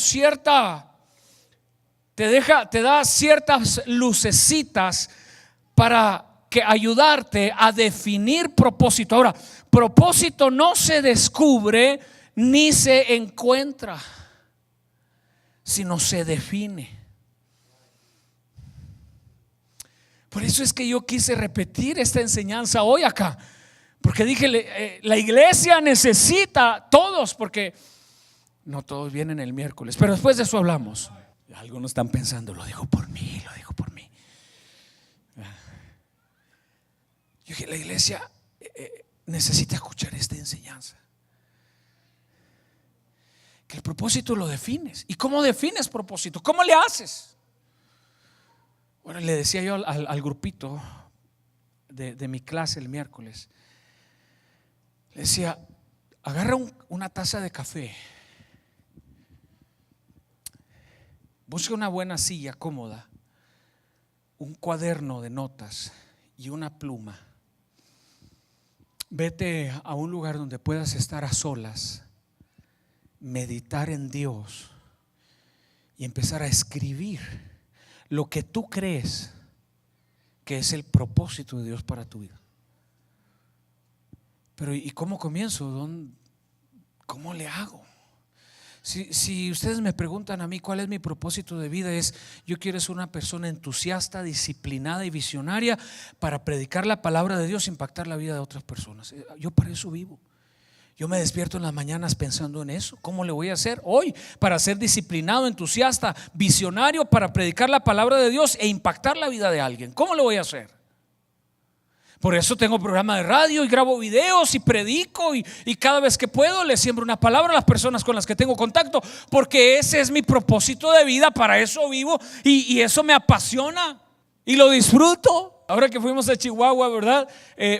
[SPEAKER 1] te da ciertas lucecitas para que ayudarte a definir propósito. Ahora, propósito no se descubre ni se encuentra, sino se define. Por eso es que yo quise repetir esta enseñanza hoy acá, porque dije, la iglesia necesita todos, porque no todos vienen el miércoles, pero después de eso hablamos. Algunos están pensando: lo dijo por mí, lo dijo por mí. Yo dije, la iglesia necesita escuchar esta enseñanza, que el propósito lo defines. ¿Y cómo defines propósito? ¿Cómo le haces? Bueno, le decía yo al grupito de mi clase el miércoles, le decía: agarra una taza de café, busca una buena silla cómoda, un cuaderno de notas y una pluma. Vete a un lugar donde puedas estar a solas, meditar en Dios y empezar a escribir lo que tú crees que es el propósito de Dios para tu vida. Pero ¿y cómo comienzo? ¿Cómo le hago? Si ustedes me preguntan a mí cuál es mi propósito de vida, yo quiero ser una persona entusiasta, disciplinada y visionaria para predicar la palabra de Dios, impactar la vida de otras personas. Yo para eso vivo. Yo me despierto en las mañanas pensando en eso. ¿Cómo le voy a hacer hoy para ser disciplinado, entusiasta, visionario, para predicar la palabra de Dios e impactar la vida de alguien? ¿Cómo le voy a hacer? Por eso tengo programa de radio y grabo videos y predico y cada vez que puedo le siembro una palabra a las personas con las que tengo contacto, porque ese es mi propósito de vida, para eso vivo y eso me apasiona y lo disfruto. Ahora que fuimos a Chihuahua, ¿verdad?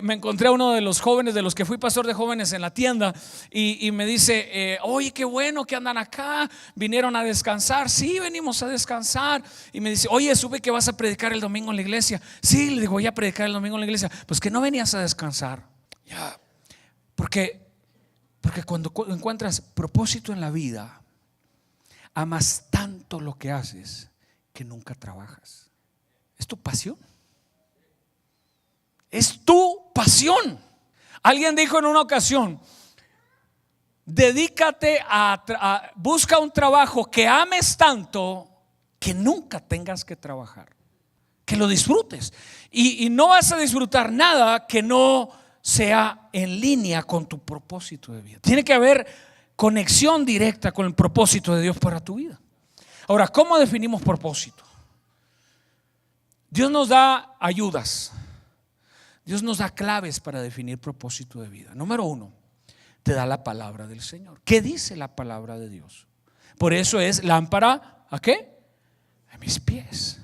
[SPEAKER 1] Me encontré a uno de los jóvenes, de los que fui pastor de jóvenes en la tienda, y me dice, oye, qué bueno que andan acá, vinieron a descansar. Sí, venimos a descansar. Y me dice, oye, supe que vas a predicar el domingo en la iglesia. Sí, le digo, voy a predicar el domingo en la iglesia. Pues que no venías a descansar. Ya, porque cuando encuentras propósito en la vida, amas tanto lo que haces que nunca trabajas. Es tu pasión. Es tu pasión. Alguien dijo en una ocasión: dedícate busca un trabajo que ames tanto que nunca tengas que trabajar, que lo disfrutes, y no vas a disfrutar nada que no sea en línea con tu propósito de vida. Tiene que haber conexión directa con el propósito de Dios para tu vida. Ahora, ¿cómo definimos propósito? Dios nos da ayudas. Dios nos da claves para definir propósito de vida. Número 1, te da la palabra del Señor. ¿Qué dice la palabra de Dios? Por eso es lámpara, ¿a qué? A mis pies.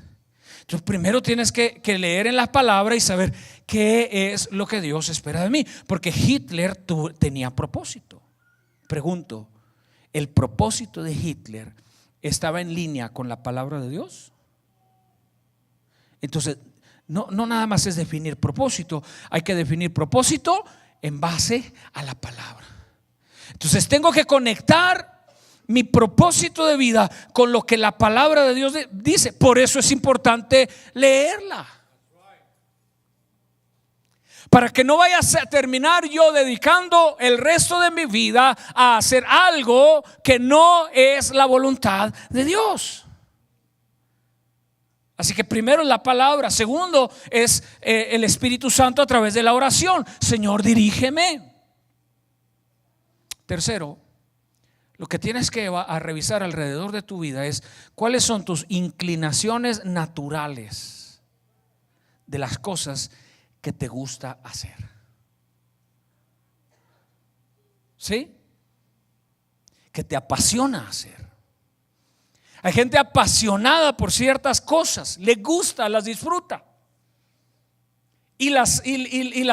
[SPEAKER 1] Entonces primero tienes que leer en la palabra y saber qué es lo que Dios espera de mí. Porque Hitler tenía propósito. Pregunto, ¿el propósito de Hitler estaba en línea con la palabra de Dios? Entonces no nada más es definir propósito, hay que definir propósito en base a la palabra. Entonces tengo que conectar mi propósito de vida con lo que la palabra de Dios dice. Por eso es importante leerla, para que no vaya a terminar yo dedicando el resto de mi vida a hacer algo que no es la voluntad de Dios. Así que primero es la palabra. Segundo es el Espíritu Santo a través de la oración. Señor, dirígeme. Tercero, lo que tienes que revisar alrededor de tu vida es cuáles son tus inclinaciones naturales de las cosas que te gusta hacer. ¿Sí? Que te apasiona hacer. Hay gente apasionada por ciertas cosas, le gusta, las disfruta y las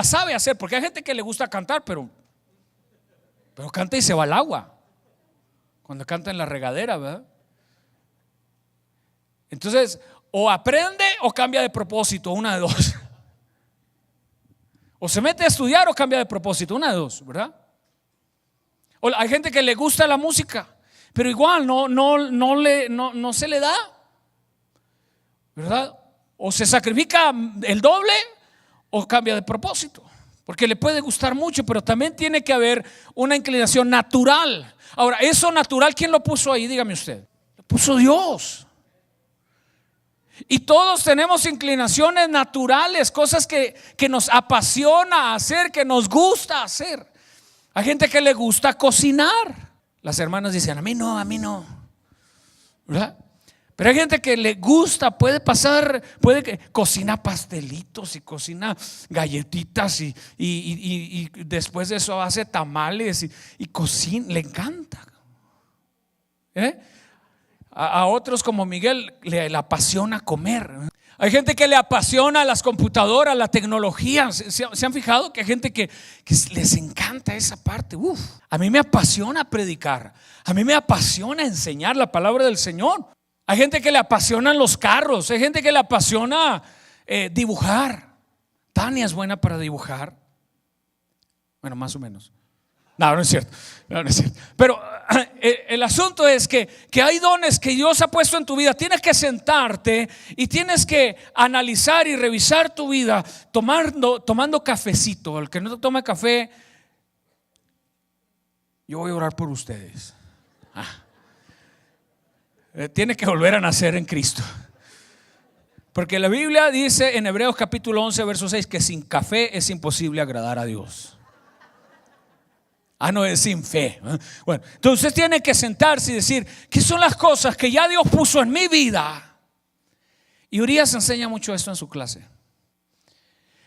[SPEAKER 1] sabe hacer. Porque hay gente que le gusta cantar, pero canta y se va al agua cuando canta en la regadera, ¿verdad? Entonces, o aprende o cambia de propósito, una de dos. O se mete a estudiar o cambia de propósito, una de dos, ¿verdad? O hay gente que le gusta la música, pero igual no se le da, ¿verdad? O se sacrifica el doble o cambia de propósito, porque le puede gustar mucho, pero también tiene que haber una inclinación natural. Ahora, eso natural, ¿quién lo puso ahí? Dígame usted. Lo puso Dios. Y todos tenemos inclinaciones naturales, cosas que nos apasiona hacer, que nos gusta hacer. Hay gente que le gusta cocinar. Las hermanas dicen, a mí no, ¿verdad? Pero hay gente que le gusta, puede cocina pastelitos y cocina galletitas y después de eso hace tamales y cocina, le encanta. A otros como Miguel le apasiona comer. Hay gente que le apasiona las computadoras, la tecnología. ¿Se han fijado que hay gente que les encanta esa parte? A mí me apasiona predicar, a mí me apasiona enseñar la palabra del Señor. Hay gente que le apasionan los carros, hay gente que le apasiona dibujar. Tania es buena para dibujar. Bueno, más o menos. No, no es cierto. No, no es cierto. Pero el asunto es que hay dones que Dios ha puesto en tu vida. Tienes que sentarte y tienes que analizar y revisar tu vida tomando cafecito. El que no toma café, yo voy a orar por ustedes. Tiene que volver a nacer en Cristo. Porque la Biblia dice en Hebreos capítulo 11 verso 6 que sin café es imposible agradar a Dios. No es sin fe. Bueno, entonces usted tiene que sentarse y decir: ¿qué son las cosas que ya Dios puso en mi vida? Y Urias enseña mucho esto en su clase.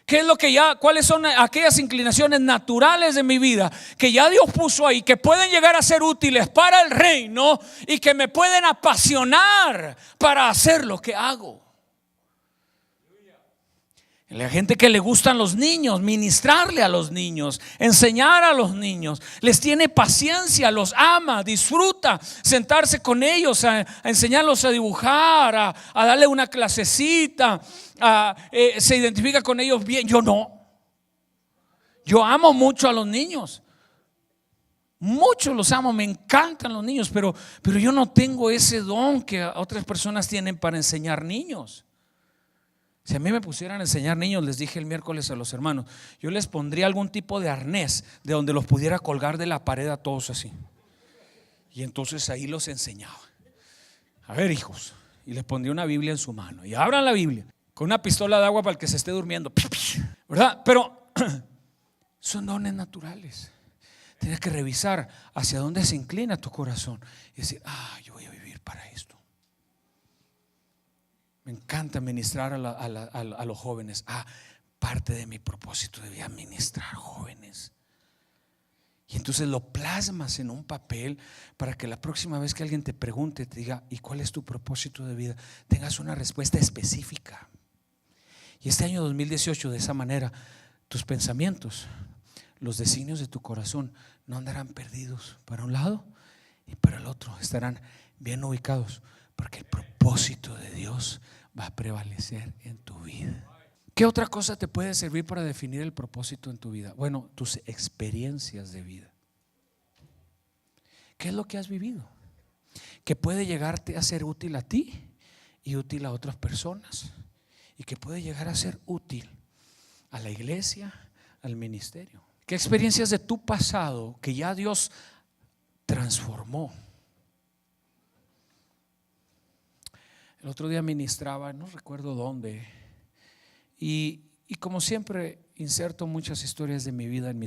[SPEAKER 1] ¿Qué es lo que cuáles son aquellas inclinaciones naturales de mi vida que ya Dios puso ahí, que pueden llegar a ser útiles para el reino y que me pueden apasionar para hacer lo que hago? La gente que le gustan los niños, ministrarle a los niños, enseñar a los niños, les tiene paciencia, los ama, disfruta sentarse con ellos, a enseñarlos a dibujar, a darle una clasecita, se identifica con ellos bien. Yo no. Yo amo mucho a los niños, mucho los amo, me encantan los niños, pero yo no tengo ese don que otras personas tienen para enseñar niños. Si a mí me pusieran a enseñar niños, les dije el miércoles a los hermanos, yo les pondría algún tipo de arnés de donde los pudiera colgar de la pared a todos así. Y entonces ahí los enseñaba. A ver, hijos, y les pondría una Biblia en su mano. Y abran la Biblia con una pistola de agua para el que se esté durmiendo, ¿verdad? Pero son dones naturales. Tienes que revisar hacia dónde se inclina tu corazón y decir: yo voy a vivir para esto. Me encanta ministrar a los jóvenes. Parte de mi propósito de vida, ministrar jóvenes. Y entonces lo plasmas en un papel para que la próxima vez que alguien te pregunte, te diga: ¿y cuál es tu propósito de vida?, tengas una respuesta específica. Y este año 2018, de esa manera, tus pensamientos, los designios de tu corazón no andarán perdidos para un lado y para el otro. Estarán bien ubicados, porque el propósito de Dios va a prevalecer en tu vida. ¿Qué otra cosa te puede servir para definir el propósito en tu vida? Bueno, tus experiencias de vida. ¿Qué es lo que has vivido que puede llegarte a ser útil a ti y útil a otras personas, y que puede llegar a ser útil a la iglesia, al ministerio? ¿Qué experiencias de tu pasado que ya Dios transformó? El otro día ministraba, no recuerdo dónde, y como siempre inserto muchas historias de mi vida en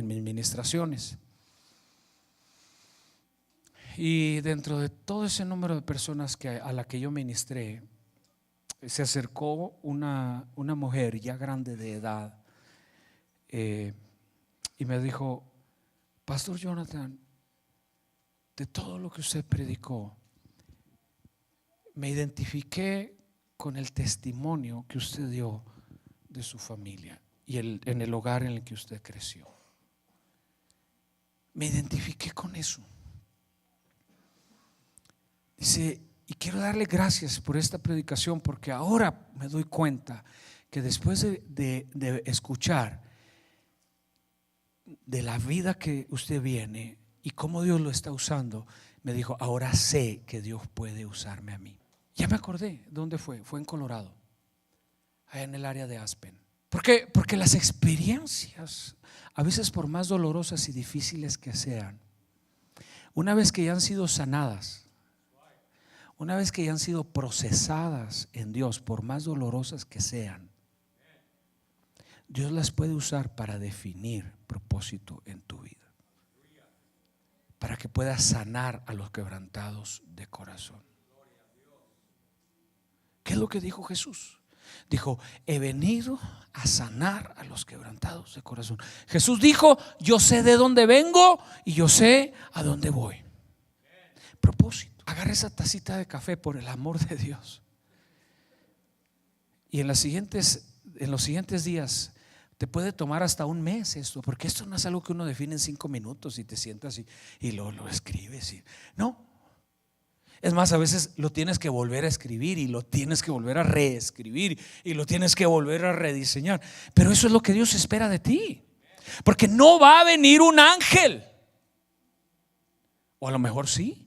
[SPEAKER 1] mis ministraciones. Y dentro de todo ese número de personas a la que yo ministré, se acercó una mujer ya grande de edad, y me dijo: Pastor Jonathan, de todo lo que usted predicó, me identifiqué con el testimonio que usted dio de su familia y en el hogar en el que usted creció. Me identifiqué con eso. Dice: y quiero darle gracias por esta predicación, porque ahora me doy cuenta que después de escuchar de la vida que usted viene y cómo Dios lo está usando, me dijo: ahora sé que Dios puede usarme a mí. Ya me acordé dónde fue. Fue en Colorado, allá en el área de Aspen. Porque las experiencias, a veces por más dolorosas y difíciles que sean, una vez que ya han sido sanadas, una vez que ya han sido procesadas en Dios, por más dolorosas que sean, Dios las puede usar para definir propósito en tu vida, para que puedas sanar a los quebrantados de corazón. ¿Qué es lo que dijo Jesús? Dijo: he venido a sanar a los quebrantados de corazón. Jesús dijo: yo sé de dónde vengo y yo sé a dónde voy. Propósito. Agarra esa tacita de café, por el amor de Dios, y en los siguientes días te puede tomar hasta un mes esto, porque esto no es algo que uno define en 5 minutos y te sientas y lo escribes. No. Es más, a veces lo tienes que volver a escribir y lo tienes que volver a reescribir y lo tienes que volver a rediseñar. Pero eso es lo que Dios espera de ti, porque no va a venir un ángel O a lo mejor sí.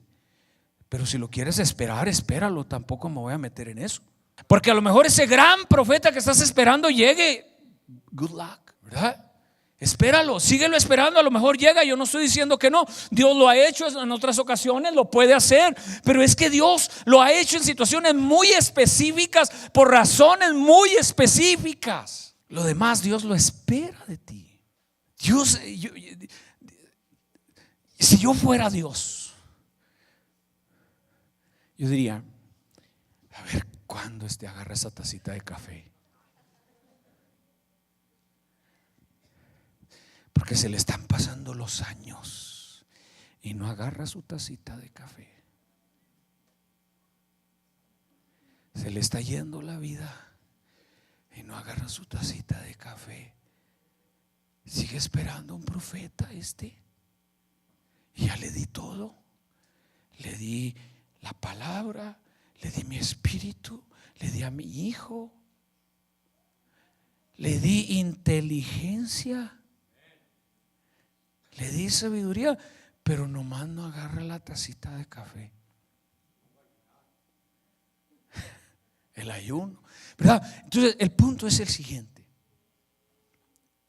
[SPEAKER 1] Pero si lo quieres esperar, espéralo. Tampoco me voy a meter en eso. Porque a lo mejor ese gran profeta que estás esperando llegue. Good luck, ¿verdad? Espéralo, síguelo esperando, a lo mejor llega. Yo no estoy diciendo que no. Dios lo ha hecho en otras ocasiones, lo puede hacer. Pero es que Dios lo ha hecho en situaciones muy específicas, por razones muy específicas. Lo demás Dios lo espera de ti. Dios, si yo fuera Dios, yo diría: a ver, ¿cuándo agarra esa tacita de café? Porque se le están pasando los años y no agarra su tacita de café. Se le está yendo la vida y no agarra su tacita de café. Sigue esperando a un profeta y ya le di todo. Le di la palabra, le di mi espíritu, le di a mi hijo, le di inteligencia, le di sabiduría, pero nomás no agarra la tacita de café. El ayuno, ¿verdad? Entonces el punto es el siguiente: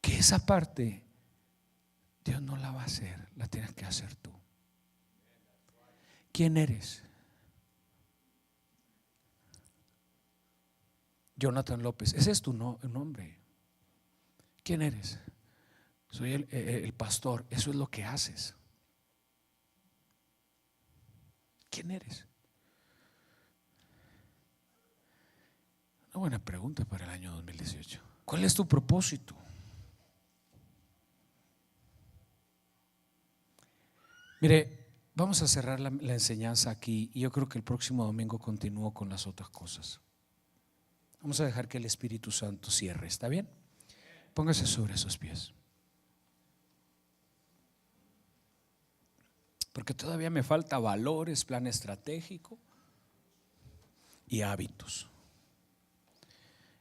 [SPEAKER 1] que esa parte Dios no la va a hacer, la tienes que hacer tú. ¿Quién eres? Jonathan López, ese es tu nombre. ¿Quién eres? Soy el pastor. Eso es lo que haces. ¿Quién eres? Una buena pregunta para el año 2018. ¿Cuál es tu propósito? Mire, vamos a cerrar la enseñanza aquí, y yo creo que el próximo domingo continúo con las otras cosas. Vamos a dejar que el Espíritu Santo cierre, ¿está bien? Póngase sobre sus pies. Porque todavía me falta valores, plan estratégico y hábitos.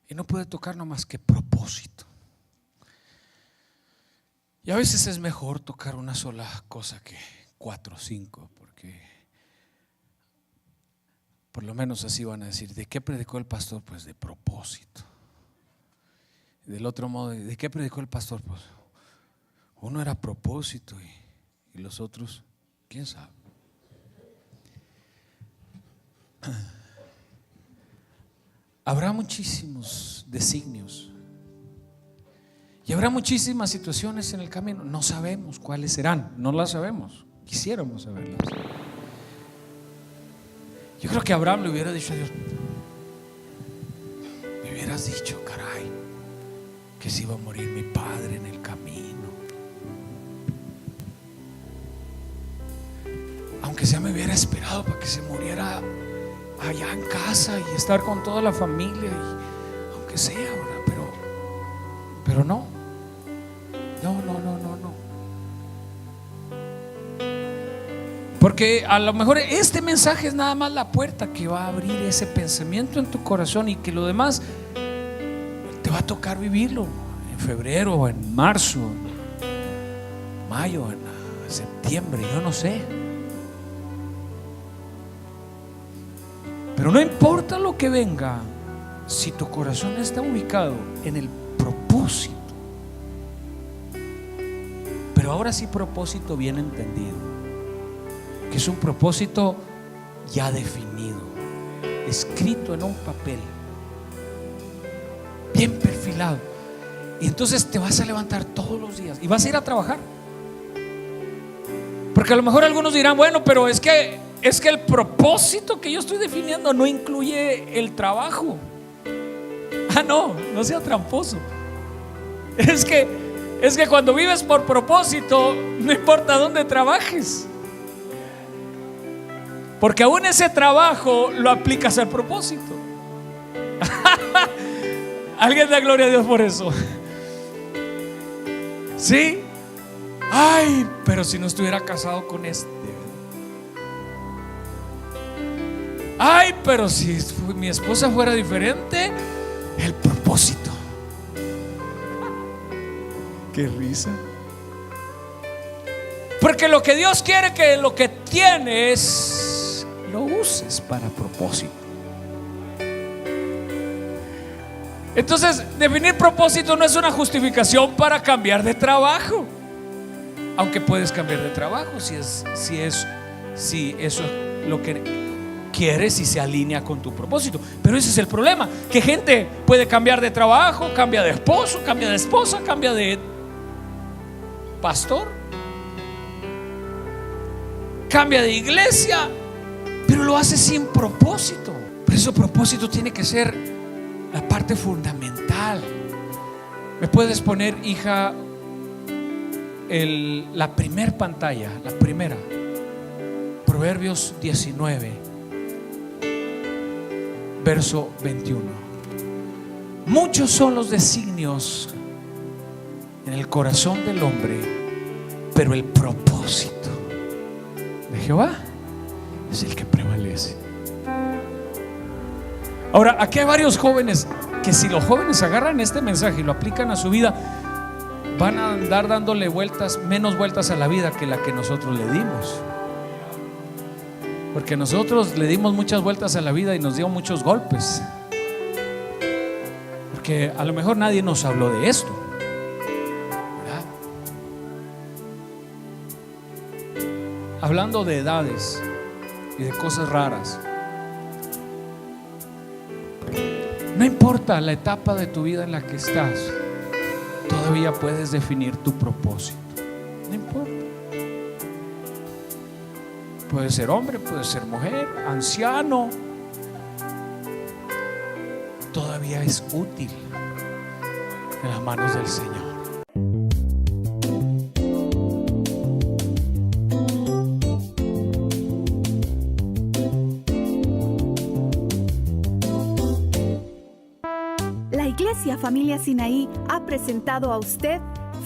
[SPEAKER 1] Y no puede tocar nomás que propósito. Y a veces es mejor tocar una sola cosa que 4 o 5, porque por lo menos así van a decir: ¿de qué predicó el pastor? Pues de propósito. Del otro modo, ¿de qué predicó el pastor? Pues uno era propósito y los otros, ¿quién sabe? Habrá muchísimos designios y habrá muchísimas situaciones en el camino. No sabemos cuáles serán, no las sabemos. Quisiéramos saberlas. Yo creo que Abraham le hubiera dicho a Dios: me hubieras dicho, caray, que se iba a morir mi padre en el camino. Aunque sea, me hubiera esperado para que se muriera allá en casa y estar con toda la familia, y aunque sea, ¿verdad? Pero no. Porque a lo mejor este mensaje es nada más la puerta que va a abrir ese pensamiento en tu corazón, y que lo demás te va a tocar vivirlo en febrero, o en marzo, en mayo, en septiembre, yo no sé. Pero no importa lo que venga, si tu corazón está ubicado en el propósito. Pero ahora sí, propósito bien entendido, que es un propósito ya definido, escrito en un papel, bien perfilado. Y entonces te vas a levantar todos los días y vas a ir a trabajar. Porque a lo mejor algunos dirán: bueno, pero es que el propósito que yo estoy definiendo no incluye el trabajo. No sea tramposo. Es que cuando vives por propósito, no importa dónde trabajes, porque aún ese trabajo lo aplicas al propósito. Alguien da gloria a Dios por eso. ¿Sí? Ay, pero si no estuviera casado con este. Ay, pero si mi esposa fuera diferente. El propósito. Qué risa. Porque lo que Dios quiere que lo que tienes lo uses para propósito. Entonces, definir propósito no es una justificación para cambiar de trabajo. Aunque puedes cambiar de trabajo si eso es lo que quieres y se alinea con tu propósito. Pero ese es el problema, que gente puede cambiar de trabajo, cambia de esposo, cambia de esposa, cambia de pastor, cambia de iglesia, pero lo hace sin propósito. Por eso propósito tiene que ser la parte fundamental. ¿Me puedes poner, hija, la primer pantalla, la primera? Proverbios 19, verso 21. Muchos son los designios en el corazón del hombre, pero el propósito de Jehová es el que prevalece. Ahora, aquí hay varios jóvenes que, si los jóvenes agarran este mensaje y lo aplican a su vida, van a andar dándole menos vueltas a la vida que la que nosotros le dimos. Porque nosotros le dimos muchas vueltas a la vida y nos dio muchos golpes. Porque a lo mejor nadie nos habló de esto, ¿verdad? Hablando de edades y de cosas raras. No importa la etapa de tu vida en la que estás, todavía puedes definir tu propósito. No importa. Puede ser hombre, puede ser mujer, anciano. Todavía es útil en las manos del Señor.
[SPEAKER 2] La Iglesia Familia Sinaí ha presentado a usted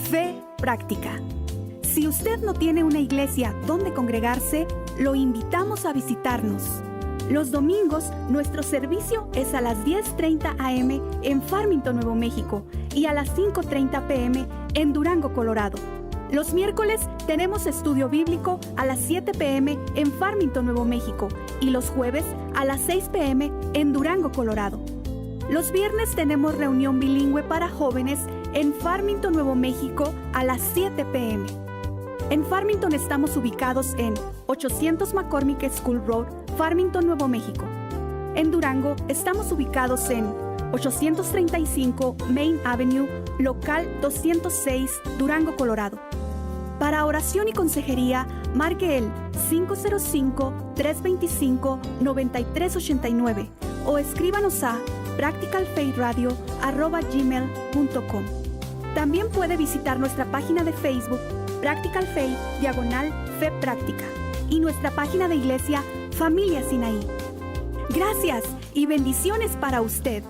[SPEAKER 2] Fe Práctica. Si usted no tiene una iglesia donde congregarse, lo invitamos a visitarnos. Los domingos, nuestro servicio es a las 10:30 a.m. en Farmington, Nuevo México, y a las 5:30 p.m. en Durango, Colorado. Los miércoles tenemos estudio bíblico a las 7 p.m. en Farmington, Nuevo México, y los jueves a las 6 p.m. en Durango, Colorado. Los viernes tenemos reunión bilingüe para jóvenes en Farmington, Nuevo México, a las 7 p.m. En Farmington estamos ubicados en 800 McCormick School Road, Farmington, Nuevo México. En Durango estamos ubicados en 835 Main Avenue, local 206, Durango, Colorado. Para oración y consejería, marque el 505-325-9389 o escríbanos a practicalfaithradio@gmail.com. También puede visitar nuestra página de Facebook Practical Faith /Fe Práctica y nuestra página de iglesia Familia Sinaí. Gracias y bendiciones para usted.